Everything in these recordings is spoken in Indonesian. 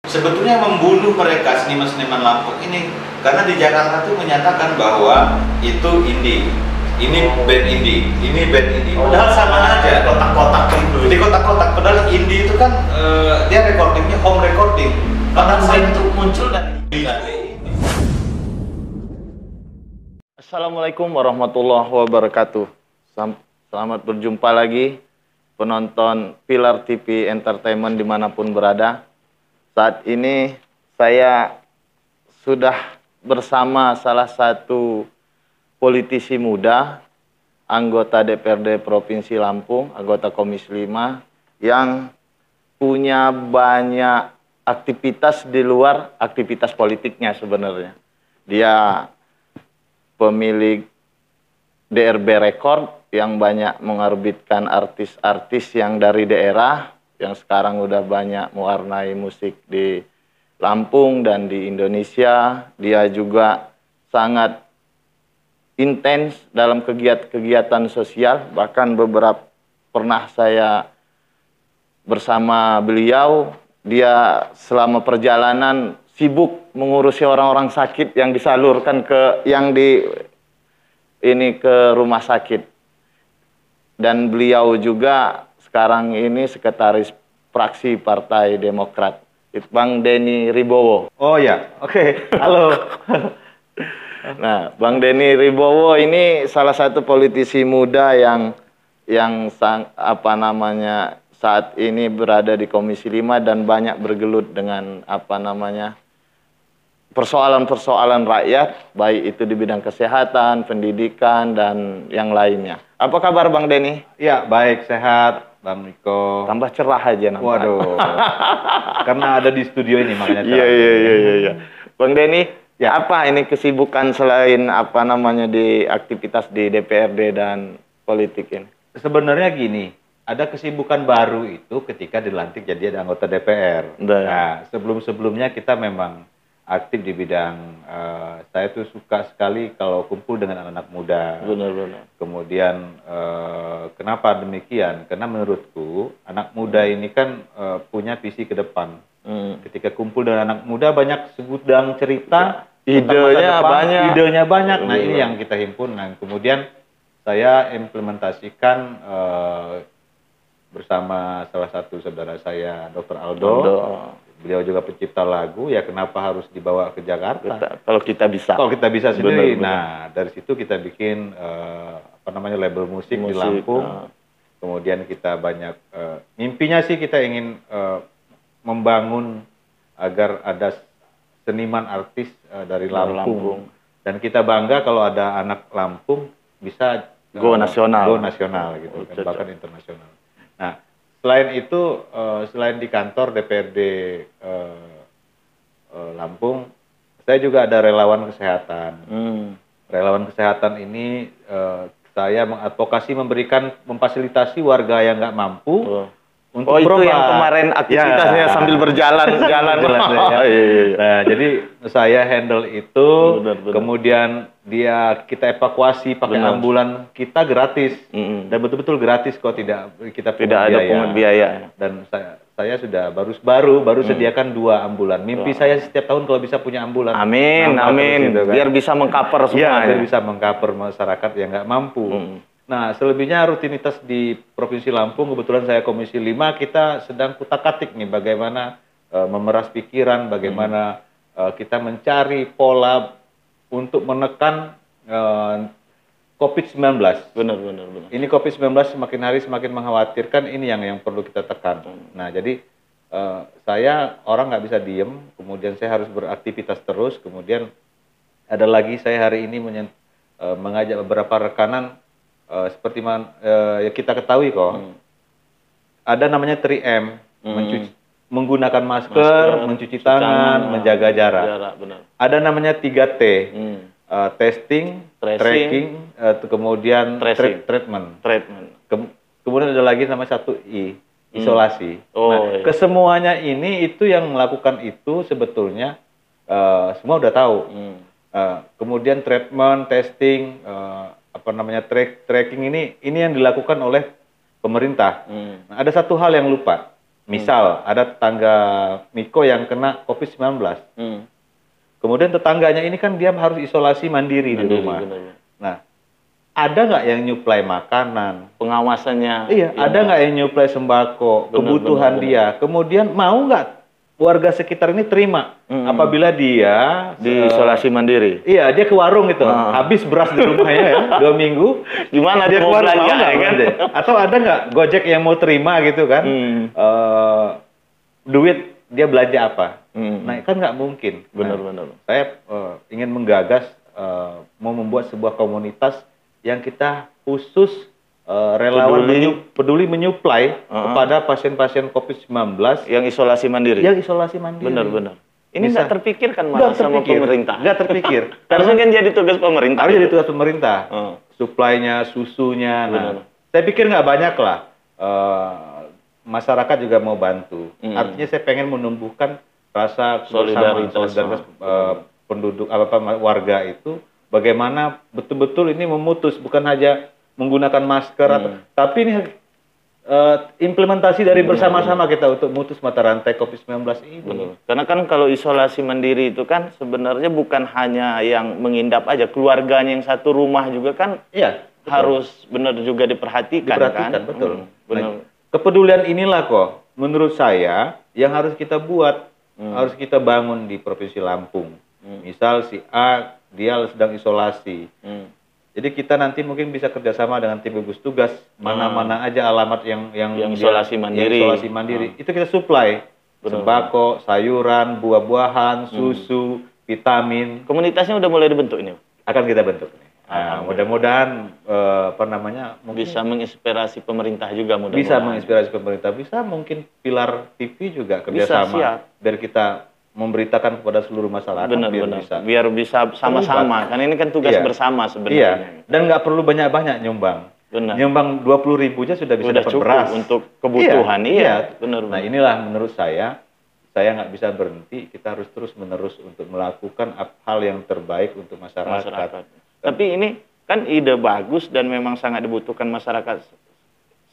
Sebetulnya membunuh mereka seniman-seniman Lampung ini karena di Jakarta tuh menyatakan bahwa itu indie, ini band indie, ini band indie. Padahal sama aja. Kotak-kotak itu. Di kotak-kotak. Padahal indie itu kan dia recordingnya home recording. Karena saya itu muncul dari Assalamualaikum warahmatullahi wabarakatuh. Selamat berjumpa lagi penonton Pilar TV Entertainment dimanapun berada. Saat ini saya sudah bersama salah satu politisi muda, anggota DPRD Provinsi Lampung, anggota Komisi 5, yang punya banyak aktivitas di luar aktivitas politiknya sebenarnya. Dia pemilik DRB Record yang banyak mengorbitkan artis-artis yang dari daerah, yang sekarang udah banyak mewarnai musik di Lampung dan di Indonesia. Dia juga sangat intens dalam kegiatan sosial, bahkan pernah saya bersama beliau. Dia selama perjalanan sibuk mengurusi orang-orang sakit yang disalurkan ke rumah sakit. Dan beliau juga sekarang ini sekretaris fraksi Partai Demokrat, Bang Denny Ribowo. Oh ya, oke. Halo. Nah, Bang Denny Ribowo ini salah satu politisi muda yang saat ini berada di Komisi 5 dan banyak bergelut dengan persoalan-persoalan rakyat, baik itu di bidang kesehatan, pendidikan, dan yang lainnya. Apa kabar Bang Denny? Ya, baik, sehat Bang Niko. Tambah cerah aja nampak. Waduh. Karena ada di studio ini makanya cerah. Iya. Bang Denny, ya, apa ini kesibukan selain di aktivitas di DPRD dan politik ini? Sebenarnya gini, ada kesibukan baru itu ketika dilantik jadi anggota DPR. Nah, sebelum-sebelumnya kita memang aktif di bidang, saya tuh suka sekali kalau kumpul dengan anak-anak muda. Benar. Kemudian kenapa demikian? Karena menurutku anak muda ini kan punya visi ke depan. Ketika kumpul dengan anak muda banyak segudang cerita, idenya banyak. Nah, ini yang kita himpun. Nah, kemudian saya implementasikan bersama salah satu saudara saya, Dr. Aldo. Beliau juga pencipta lagu, ya kenapa harus dibawa ke Jakarta? Kalau kita bisa sendiri. Benar. Nah, dari situ kita bikin label musik di Lampung. Kemudian kita banyak mimpinya sih kita ingin membangun agar ada seniman artis dari Lampung. Dan kita bangga kalau ada anak Lampung bisa go nasional gitu kan, bahkan internasional. Nah, selain itu, selain di kantor DPRD Lampung, saya juga ada relawan kesehatan. Relawan kesehatan ini saya mengadvokasi memfasilitasi warga yang nggak mampu untuk itu berobat. yang kemarin aktivitasnya sambil berjalan. Nah, jadi saya handle itu. Benar. Kemudian kita evakuasi pakai ambulan kita gratis. Dan betul-betul gratis kok, tidak ada pungut biaya. Dan saya sudah baru sediakan 2 ambulan. Mimpi saya setiap tahun kalau bisa punya ambulan. Amin. Gitu, kan. Biar bisa mengcover semua. Biar bisa mengcover masyarakat yang nggak mampu. Nah, selebihnya rutinitas di Provinsi Lampung, kebetulan saya Komisi 5, kita sedang kutak-katik nih bagaimana memeras pikiran, bagaimana kita mencari pola untuk menekan COVID-19. Benar. Ini COVID-19 semakin hari semakin mengkhawatirkan, ini yang perlu kita tekan. Nah, jadi saya orang nggak bisa diem, kemudian saya harus beraktivitas terus, kemudian ada lagi saya hari ini mengajak beberapa rekanan, seperti ya kita ketahui kok, ada namanya 3M, menggunakan masker, mencuci tangan, menjaga jarak. Benar. Ada namanya 3T, testing, tracking, kemudian treatment. Kemudian ada lagi nama 1I, isolasi. Kesemuanya ini itu yang melakukan itu sebetulnya semua udah tahu. Kemudian treatment, testing, tracking ini yang dilakukan oleh pemerintah. Nah, ada satu hal yang lupa. Misal ada tetangga Miko yang kena COVID-19. Kemudian tetangganya ini kan dia harus isolasi mandiri di rumah. Benar. Nah, ada nggak yang nyuplai makanan? Pengawasannya. Iya, ada nggak yang nyuplai sembako, kebutuhan dia? Kemudian mau nggak warga sekitar ini terima apabila dia Diisolasi mandiri. Iya, dia ke warung gitu, habis beras di rumahnya ya, 2 minggu. Gimana Dia dia mau keluar belanja mau nggak ya kan? belanja? Atau ada nggak Gojek yang mau terima gitu kan? Duit dia belanja apa? Nah, kan nggak mungkin. Benar. Saya ingin menggagas mau membuat sebuah komunitas yang kita khusus relawan peduli menyuplai kepada pasien-pasien COVID-19 yang isolasi mandiri. Benar. Ini nggak terpikirkan malah sama pemerintah. Nggak terpikir. Harusnya kan jadi tugas pemerintah. Harus jadi tugas pemerintah. Suplainya, susunya. Nah, saya pikir nggak banyak lah. Masyarakat juga mau bantu. Artinya saya pengen menumbuhkan rasa solidaritas penduduk warga itu. Bagaimana betul-betul ini memutus, bukan hanya menggunakan masker, tapi ini implementasi dari bersama-sama kita untuk memutus mata rantai COVID-19 ini. Benar. Karena kan kalau isolasi mandiri itu kan sebenarnya bukan hanya yang mengindap aja, keluarganya yang satu rumah juga kan harus benar juga diperhatikan kan. Betul. Benar. Nah, kepedulian inilah kok menurut saya yang harus kita buat, harus kita bangun di Provinsi Lampung. Misal si A dia sedang isolasi. Jadi kita nanti mungkin bisa kerjasama dengan tim gugus tugas mana-mana aja alamat yang isolasi mandiri. Itu kita supply sembako, sayuran, buah-buahan, susu, vitamin. Komunitasnya udah mulai dibentuk ini. Akan kita bentuk. Nah, mudah-mudahan mungkin bisa menginspirasi pemerintah juga Bisa menginspirasi pemerintah, bisa mungkin Pilar TV juga kerjasama biar kita memberitakan kepada seluruh masyarakat biar bisa sama-sama kan ini kan tugas bersama sebenarnya. Dan nggak perlu banyak-banyak nyumbang. Nyumbang 20.000 aja sudah bisa dapat cukup beras untuk kebutuhan. Benar. Nah, inilah menurut saya nggak bisa berhenti, kita harus terus menerus untuk melakukan hal yang terbaik untuk masyarakat. Tapi ini kan ide bagus dan memang sangat dibutuhkan masyarakat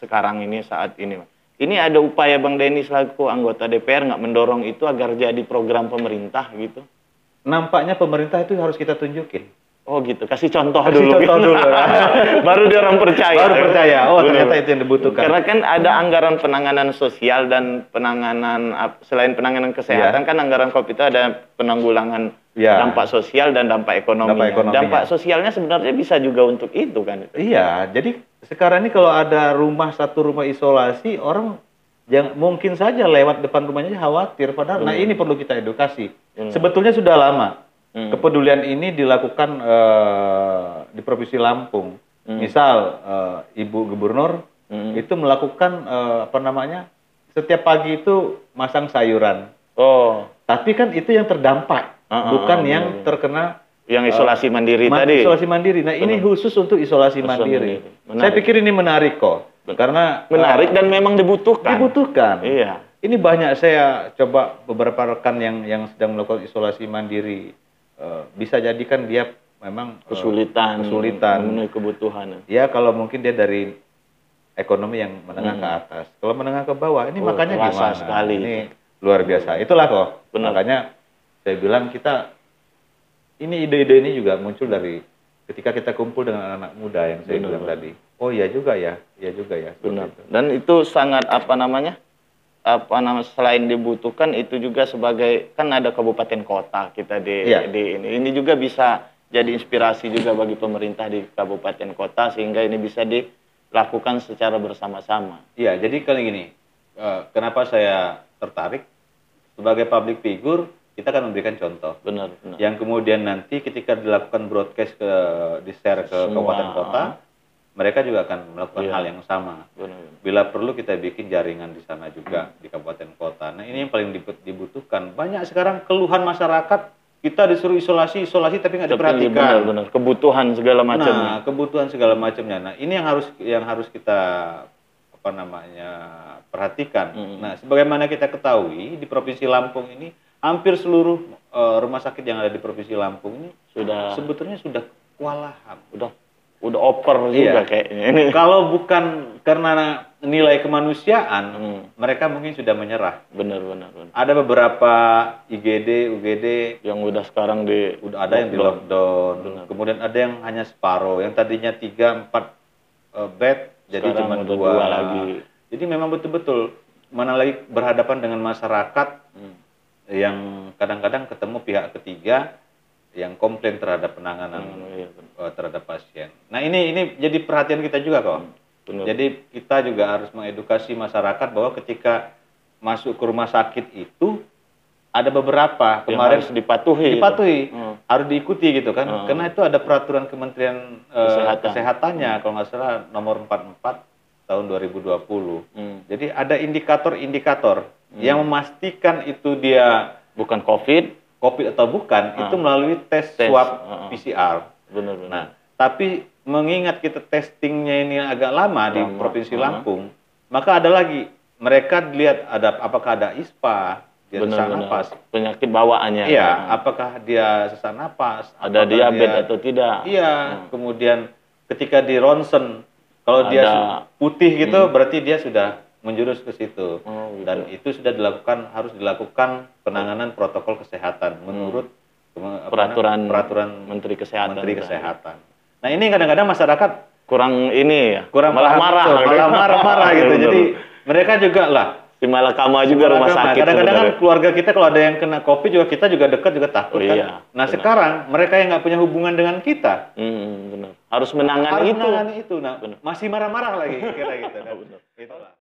sekarang ini, saat ini. Ini ada upaya Bang Denny selaku anggota DPR nggak mendorong itu agar jadi program pemerintah gitu? Nampaknya pemerintah itu harus kita tunjukin. Oh gitu, kasih contoh dulu. Baru dia orang percaya. Ternyata itu yang dibutuhkan. Karena kan ada anggaran penanganan sosial dan penanganan, selain penanganan kesehatan kan anggaran COVID itu ada penanggulangan dampak sosial dan dampak ekonomi. Dampak sosialnya sebenarnya bisa juga untuk itu kan? Iya, jadi sekarang ini kalau ada satu rumah isolasi, orang mungkin saja lewat depan rumahnya khawatir. Padahal, nah ini perlu kita edukasi. Sebetulnya sudah lama. Kepedulian ini dilakukan di Provinsi Lampung. Misal Ibu Gubernur itu melakukan setiap pagi itu masang sayuran. Tapi kan itu yang terdampak, bukan yang terkena yang isolasi mandiri tadi. Isolasi mandiri. Nah, ini khusus untuk isolasi mandiri. Saya pikir ini menarik kok. Karena menarik dan memang dibutuhkan. Iya. Ini banyak saya coba beberapa rekan yang sedang melakukan isolasi mandiri. Bisa jadikan dia memang kesulitan memenuhi kebutuhan. Ya, kalau mungkin dia dari ekonomi yang menengah ke atas. Kalau menengah ke bawah, ini makanya gimana? Sekali. Ini luar biasa. Itulah kok. Makanya saya bilang ini ide-ide ini juga muncul dari ketika kita kumpul dengan anak-anak muda yang saya bilang tadi. Oh iya juga ya. Benar. Dan itu sangat selain dibutuhkan itu juga sebagai kan ada kabupaten kota kita di ini juga bisa jadi inspirasi juga bagi pemerintah di kabupaten kota sehingga ini bisa dilakukan secara bersama-sama. Iya, jadi kali gini, kenapa saya tertarik sebagai public figure, kita akan memberikan contoh. Benar. Yang kemudian nanti ketika dilakukan broadcast di-share ke kabupaten kota, mereka juga akan melakukan hal yang sama. Bila perlu kita bikin jaringan di sana juga di kabupaten kota. Nah, ini yang paling dibutuhkan. Banyak sekarang keluhan masyarakat, kita disuruh isolasi tapi nggak diperhatikan. Benar. Kebutuhan segala macamnya. Nah, kebutuhan segala macamnya. Nah, ini yang harus kita perhatikan. Nah, sebagaimana kita ketahui di Provinsi Lampung ini hampir seluruh rumah sakit yang ada di Provinsi Lampung ini sebetulnya sudah kewalahan. udah oper juga kayaknya ini. Kalau bukan karena nilai kemanusiaan, mereka mungkin sudah menyerah. Benar. Ada beberapa IGD, UGD yang udah sekarang udah ada yang di lockdown. Kemudian ada yang hanya separuh, yang tadinya 3-4 bed jadi cuma 2 lagi. Jadi memang betul-betul mana lagi berhadapan dengan masyarakat yang kadang-kadang ketemu pihak ketiga yang komplain terhadap penanganan terhadap pasien. Nah ini jadi perhatian kita juga kok. Jadi kita juga harus mengedukasi masyarakat bahwa ketika masuk ke rumah sakit itu ada beberapa kemarin harus dipatuhi, harus diikuti gitu kan, karena itu ada peraturan Kementerian Kesehatannya kalau nggak salah nomor 44 tahun 2020. Jadi ada indikator-indikator yang memastikan itu dia bukan COVID atau bukan, itu melalui tes swab PCR. Benar. Nah, tapi mengingat kita testingnya ini agak lama di Provinsi Lampung, maka ada lagi mereka dilihat apakah ada ISPA, dia sesak napas, penyakit bawaannya. Iya, apakah dia sesak napas, ada diabetes atau tidak. Iya, kemudian ketika di ronsen, kalau dia putih gitu, berarti dia sudah menjurus ke situ. Dan itu sudah harus dilakukan penanganan protokol kesehatan menurut peraturan Menteri Kesehatan. Nah, ini kadang-kadang masyarakat kurang malah marah gitu. Jadi mereka juga lah si malakama juga rumah sakit. Kadang-kadang kan keluarga kita kalau ada yang kena COVID juga kita juga dekat juga takut kan. Iya, nah, sekarang mereka yang nggak punya hubungan dengan kita harus menangani itu. Nah, masih marah-marah lagi kira gitu kan. Itulah.